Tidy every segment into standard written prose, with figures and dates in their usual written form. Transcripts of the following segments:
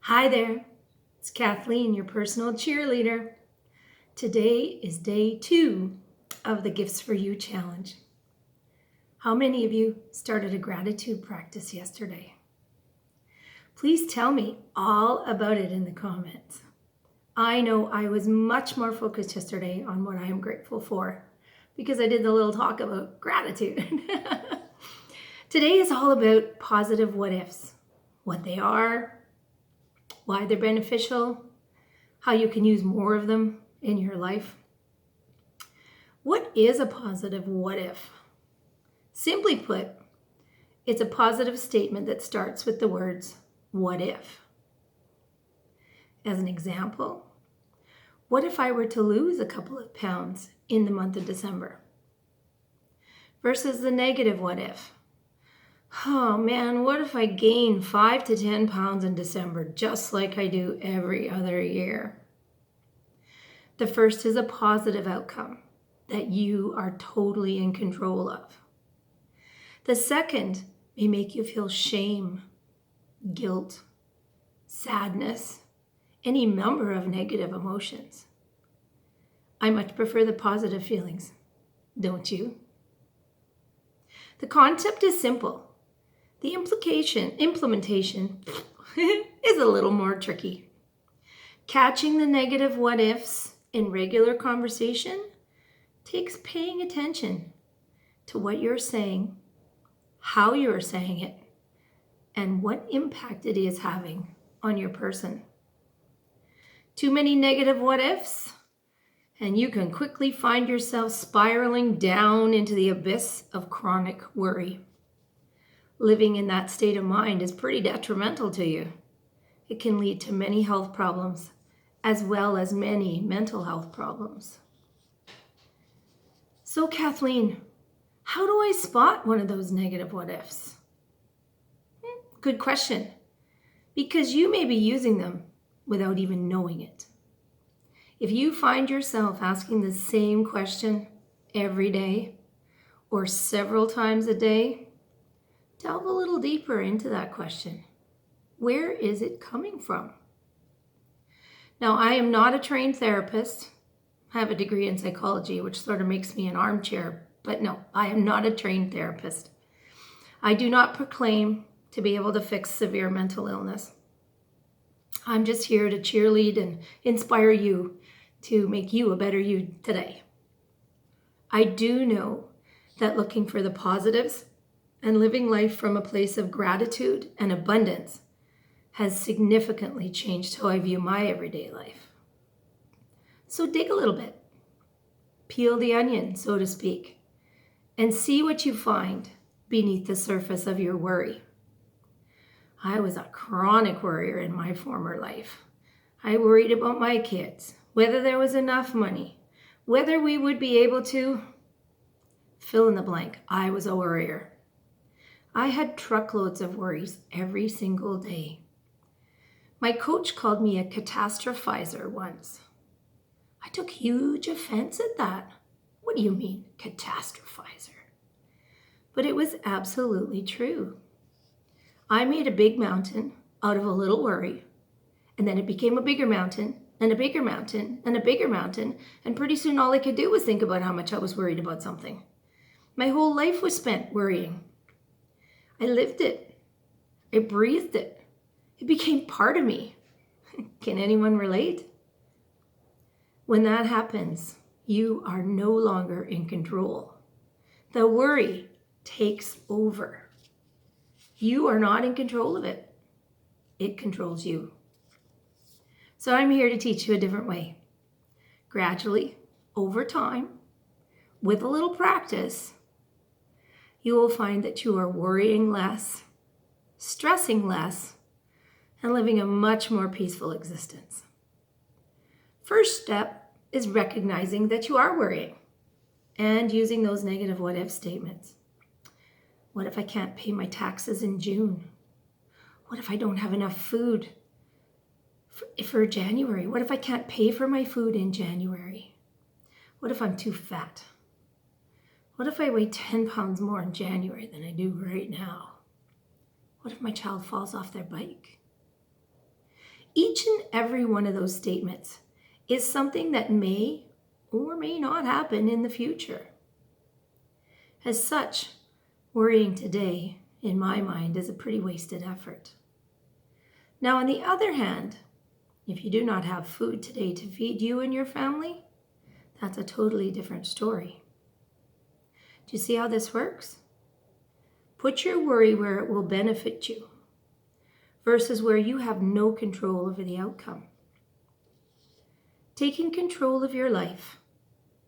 Hi there, it's Kathleen, your personal cheerleader. Today is day 2 of the Gifts for You challenge. How many of you started a gratitude practice yesterday? Please tell me all about it in the comments. I know I was much more focused yesterday on what I am grateful for because I did the little talk about gratitude. Today is all about positive what ifs, what they are, why they're beneficial, how you can use more of them in your life. What is a positive what if? Simply put, it's a positive statement that starts with the words, what if? As an example, what if I were to lose a couple of pounds in the month of December? Versus the negative what if? Oh man, what if I gain 5 to 10 pounds in December, just like I do every other year? The first is a positive outcome that you are totally in control of. The second may make you feel shame, guilt, sadness, any number of negative emotions. I much prefer the positive feelings, don't you? The concept is simple. The implementation is a little more tricky. Catching the negative what ifs in regular conversation takes paying attention to what you're saying, how you're saying it, and what impact it is having on your person. Too many negative what ifs, and you can quickly find yourself spiraling down into the abyss of chronic worry. Living in that state of mind is pretty detrimental to you. It can lead to many health problems, as well as many mental health problems. So, Kathleen, how do I spot one of those negative what ifs? Good question, because you may be using them without even knowing it. If you find yourself asking the same question every day or several times a day, delve a little deeper into that question. Where is it coming from? Now, I am not a trained therapist. I have a degree in psychology, which sort of makes me an armchair, but no, I am not a trained therapist. I do not proclaim to be able to fix severe mental illness. I'm just here to cheerlead and inspire you to make you a better you today. I do know that looking for the positives and living life from a place of gratitude and abundance has significantly changed how I view my everyday life. So dig a little bit, peel the onion, so to speak, and see what you find beneath the surface of your worry. I was a chronic worrier in my former life. I worried about my kids, whether there was enough money, whether we would be able to fill in the blank. I was a worrier. I had truckloads of worries every single day. My coach called me a catastrophizer once. I took huge offense at that. What do you mean, catastrophizer? But it was absolutely true. I made a big mountain out of a little worry, and then it became a bigger mountain, and a bigger mountain, and a bigger mountain, and pretty soon all I could do was think about how much I was worried about something. My whole life was spent worrying. I lived it. I breathed it. It became part of me. Can anyone relate? When that happens, you are no longer in control. The worry takes over. You are not in control of it. It controls you. So I'm here to teach you a different way. Gradually, over time, with a little practice, you will find that you are worrying less, stressing less, and living a much more peaceful existence. First step is recognizing that you are worrying and using those negative what if statements. What if I can't pay my taxes in June? What if I don't have enough food for January? What if I can't pay for my food in January? What if I'm too fat? What if I weigh 10 pounds more in January than I do right now? What if my child falls off their bike? Each and every one of those statements is something that may or may not happen in the future. As such, worrying today, in my mind, is a pretty wasted effort. Now, on the other hand, if you do not have food today to feed you and your family, that's a totally different story. Do you see how this works? Put your worry where it will benefit you versus where you have no control over the outcome. Taking control of your life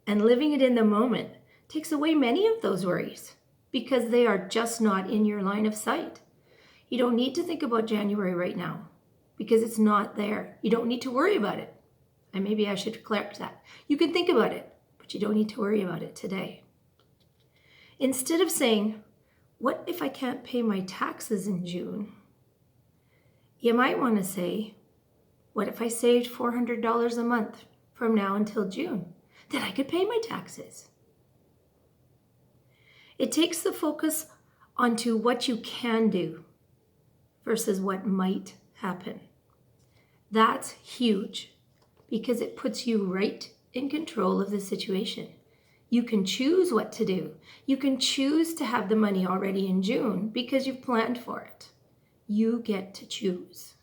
and living it in the moment takes away many of those worries because they are just not in your line of sight. You don't need to think about January right now because it's not there. You don't need to worry about it. And maybe I should correct that. You can think about it, but you don't need to worry about it today. Instead of saying, what if I can't pay my taxes in June? You might want to say, what if I saved $400 a month from now until June? Then I could pay my taxes. It takes the focus onto what you can do versus what might happen. That's huge because it puts you right in control of the situation. You can choose what to do. You can choose to have the money already in June because you've planned for it. You get to choose.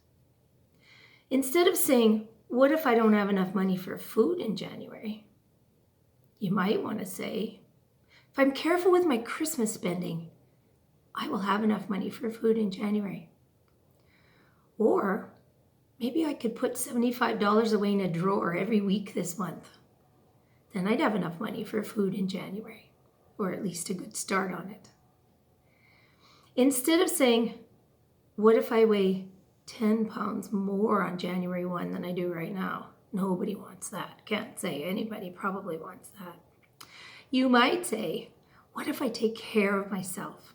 Instead of saying, what if I don't have enough money for food in January? You might want to say, if I'm careful with my Christmas spending, I will have enough money for food in January. Or maybe I could put $75 away in a drawer every week this month. Then I'd have enough money for food in January, or at least a good start on it. Instead of saying, what if I weigh 10 pounds more on January 1 than I do right now? Nobody wants that. Can't say anybody probably wants that. You might say, what if I take care of myself,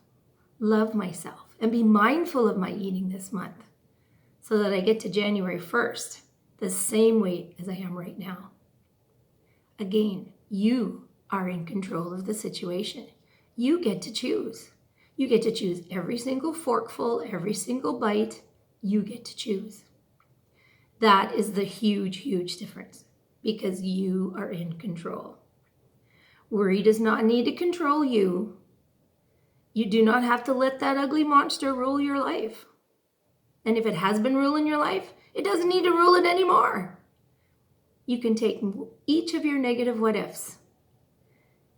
love myself, and be mindful of my eating this month so that I get to January 1st the same weight as I am right now? Again, you are in control of the situation. You get to choose. You get to choose every single forkful, every single bite. You get to choose. That is the huge, huge difference because you are in control. Worry does not need to control you. You do not have to let that ugly monster rule your life. And if it has been ruling your life, it doesn't need to rule it anymore. You can take each of your negative what ifs,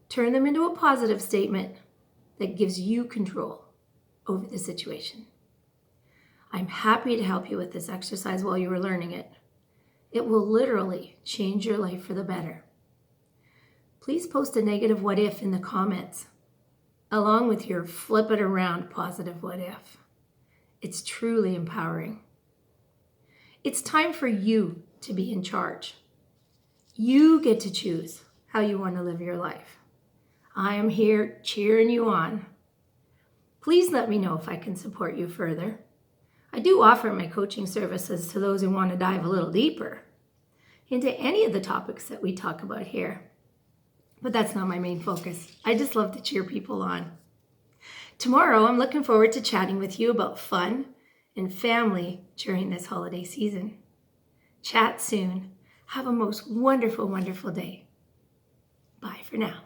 turn them into a positive statement that gives you control over the situation. I'm happy to help you with this exercise while you are learning it. It will literally change your life for the better. Please post a negative what if in the comments, along with your flip it around positive what if. It's truly empowering. It's time for you to be in charge. You get to choose how you want to live your life. I am here cheering you on. Please let me know if I can support you further. I do offer my coaching services to those who want to dive a little deeper into any of the topics that we talk about here. But that's not my main focus. I just love to cheer people on. Tomorrow, I'm looking forward to chatting with you about fun and family during this holiday season. Chat soon. Have a most wonderful, wonderful day. Bye for now.